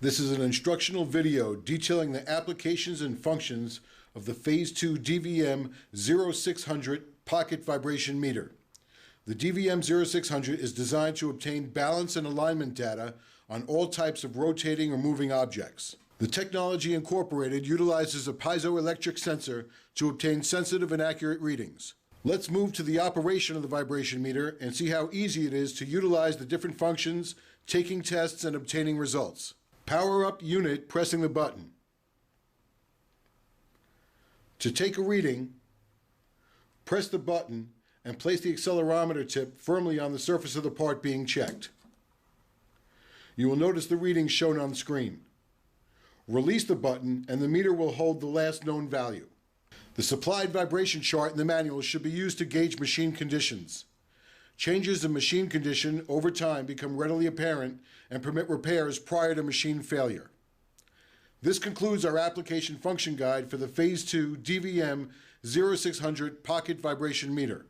This is an instructional video detailing the applications and functions of the Phase 2 DVM-0600 pocket vibration meter. The DVM-0600 is designed to obtain balance and alignment data on all types of rotating or moving objects. The technology incorporated utilizes a piezoelectric sensor to obtain sensitive and accurate readings. Let's move to the operation of the vibration meter and see how easy it is to utilize the different functions, taking tests, and obtaining results. Power up unit, pressing the button. To take a reading, press the button and place the accelerometer tip firmly on the surface of the part being checked. You will notice the readings shown on screen. Release the button and the meter will hold the last known value. The supplied vibration chart in the manual should be used to gauge machine conditions. Changes in machine condition over time become readily apparent and permit repairs prior to machine failure. This concludes our application function guide for the Phase 2 DVM-0600 pocket vibration meter.